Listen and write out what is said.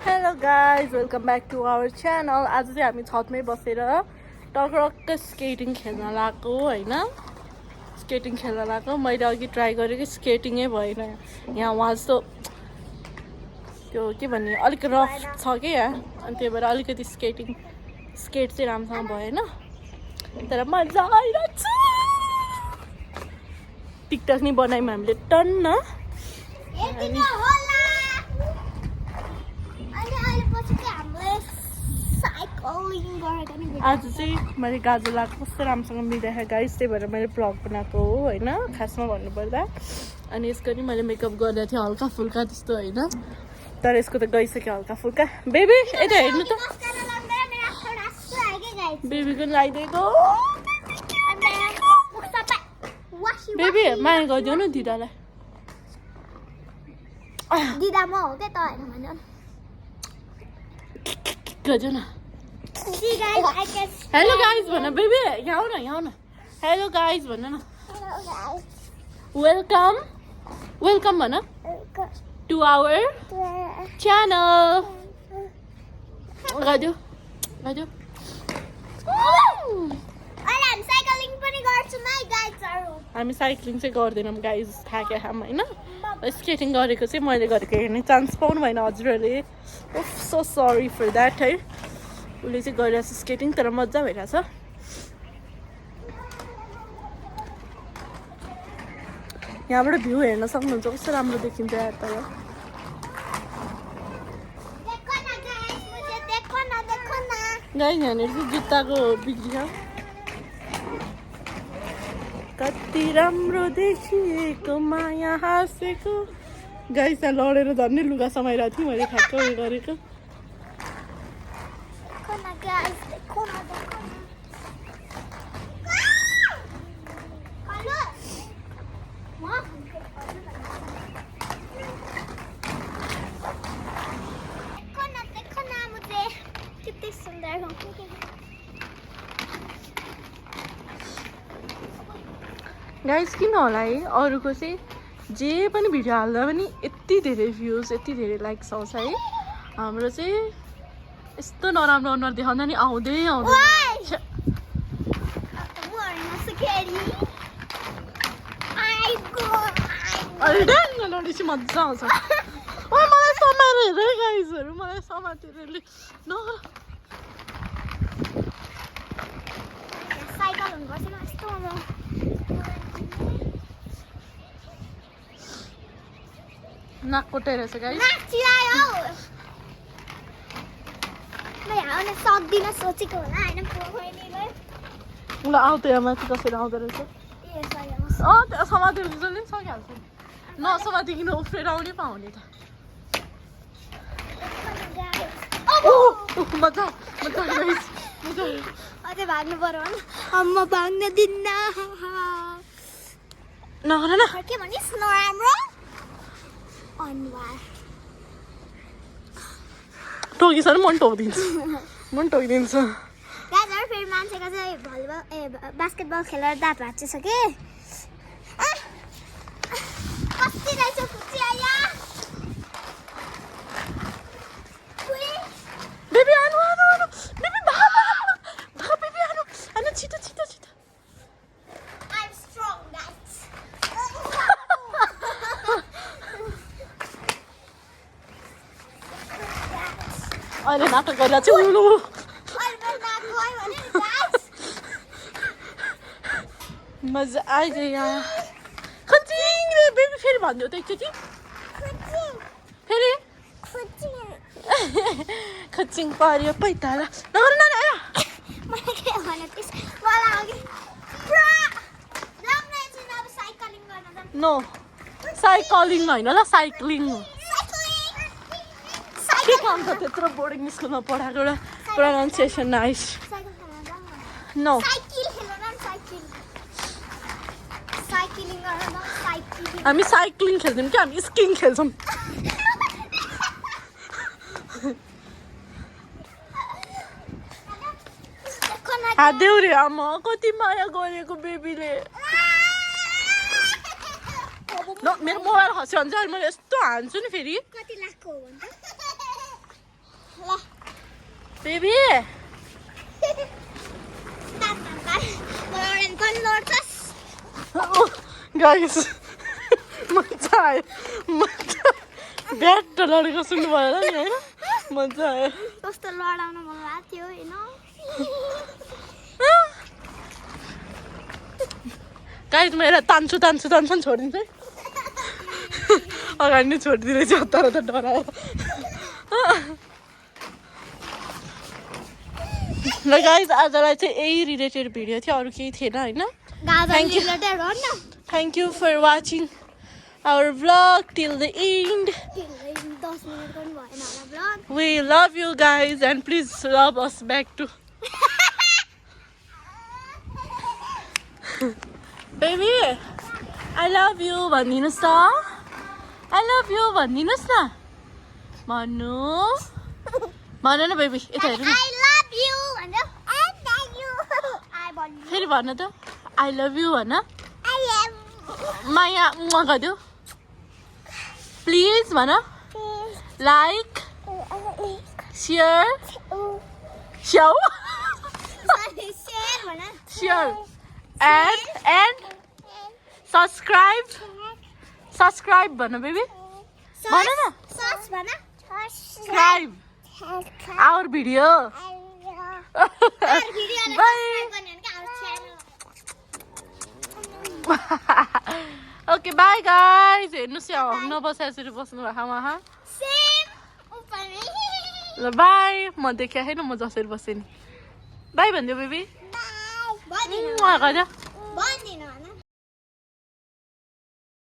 Hello guys welcome back to our channel. आज चाहिँ हामी छतमै बसेर टक्रक्क स्केटिङ खेल्न लागेको होइन। स्केटिङ खेल्न लागेको मैले अघि ट्राई गरेको स्केटिङै भएन। यहाँ वहाँ जस्तो त्यो के भन्ने अलिक रफ छ कि यहाँ, अनि त्यही भएर अलिकति स्केट चाहिँ राम्रोसँग भएन। तर मजा आइरहेछ। टिकटक नि बनायौँ हामीले टन्न। आज चाहिँ मैले गाजु लगाएको कस्तो राम्रोसँग मिलाएको गाइस, त्यही भएर मैले भ्लग बनाएको हो होइन खासमा भन्नुपर्दा। अनि यसको नि मैले मेकअप गरेको थिएँ हल्का फुल्का त्यस्तो होइन, तर यसको त गइसक्यो हल्का फुल्का। बेबी यता हेर्नु त, बेबीको लगाइदिएको। बेबी माया गरिदियो न दिदालाई। दिदा म हो के त हैन भन्नु गरिदियो न। हेलो गाइज भन बेबी, यहाँ आउ न यहाँ आउ न। हेलो गाइज भन न। वेलकम वेलकम भन टु आवर च्यानल। गरिदियो गरिदियो। हामी साइक्लिङ चाहिँ गर्दैनौँ गाइज, थाके हाम होइन। स्केटिङ गरेको चाहिँ मैले गरेको हेर्ने चान्स पाउनु भएन हजुरहरूले। ओफ सो सरी फर द्याट है। उसले चाहिँ गरिरहेछ स्केटिङ, तर मजा भइरहेछ। यहाँबाट भ्यू हेर्न सक्नुहुन्छ कस्तो राम्रो देखिन्छ यहाँ त। गाइज यहाँनिर चाहिँ जुत्ताको बिक्री छ। कति राम्रो देखिएको माया हाँसेको। गाइस त्यहाँ लडेर झन् लुगा समाइरहेको थिएँ मैले ठ्याक्क उयो गरेको। गाइस किन होला है अरूको चाहिँ जे पनि भिडियो हाल्दा पनि यति धेरै भ्युज यति धेरै लाइक्स आउँछ है। हाम्रो चाहिँ यस्तो नराम्रो अनुहार देखाउँदा नि आउँदै आउँदैन। लडेपछि मजा आउँछ। मलाई समातेर हेर गाइजहरू, मलाई समातेर न। नाक कोटाइरहेछ गाइस। सक्दिन सोचेको होला हैन। ल आउ त यहाँ माथि कसरी आउँदो रहेछ। त्यो समातेर जसले पनि सकिहाल्छ। नसमातिकन उफ्रेर आउनै पाउने त। मजा मजा गाइस मजा। अझै भाग्नु पर्यो भने अम्मा भाग्न दिन्न। नगर न के भनिस् नराम्रो अनुहार टोकिसम्म मन टोकिदिन्छ मन टोकिदिन्छ। गाजर फेरि मान्छेको चाहिँ भलिबल बास्केटबल खेलेर दाँत भाँचिछ कि कति रहेछ खुसी आया। बेबी आनु आनु आनु बेबी भाग भाग बेबी आनु आनु छिटो छिटो छिटो। I'm strong guys. अहिले नाटक गरिरहेको छु। मजा आइगयो खचिङ। बेबी फेरि भनिदियो त एकचोटि फेरि खचिङ पर्यो पैताला। नगर न नो साइकलिङ होइन ल साइक्लिङ हो। के काम छ त्यत्रो बोर्डिङ स्कुलमा पढाएको एउटा प्रोनाउन्सिएसन नाइस। नो हामी साइक्लिङ खेल्छौँ कि हामी स्किङ खेल्छौँ। हादेऊ रे आमा कति माया गरेको बेबीले। मेरो मोबाइल खस्यो भने चाहिँ मैले यस्तो हान्छु नि फेरि। कति लाखको हो भन्छ बेबी गाइस मजा आयो मजा ब्याट लडेको सुन्नुभयो होला नि होइन मजा आयो कस्तो लडाउन मन लागेको थियो होइन गाइस मेरो तान्छु छोडिदिन्छ है अगाडि नै छोडिदिँदैछ तर त डरायो ल गाइस आजलाई चाहिँ यही रिलेटेड भिडियो थियो अरू केही थिएन होइन Thank you for watching our vlog till the end. We love you guys and please love us back too. Baby, I love you. भनिदिनुस् त I love you भनिदिनुस् न भन्नु भन न बेबी यता हेर्नु I love you भन्नु I love you फेरि भन त I love you भन I love माया गरिदियो प्लिज भन लाइक सेयर स्याउ सेयर एन्ड सब्सक्राइब भन बेबी भन न subscribe our video okay bye guys हेर्नुहोस् यहाँ नबस यसरी बस्नु भएको उहाँ ल बाई म देखेँ होइन म जसरी बसेँ नि बाई भनिदियो बेबी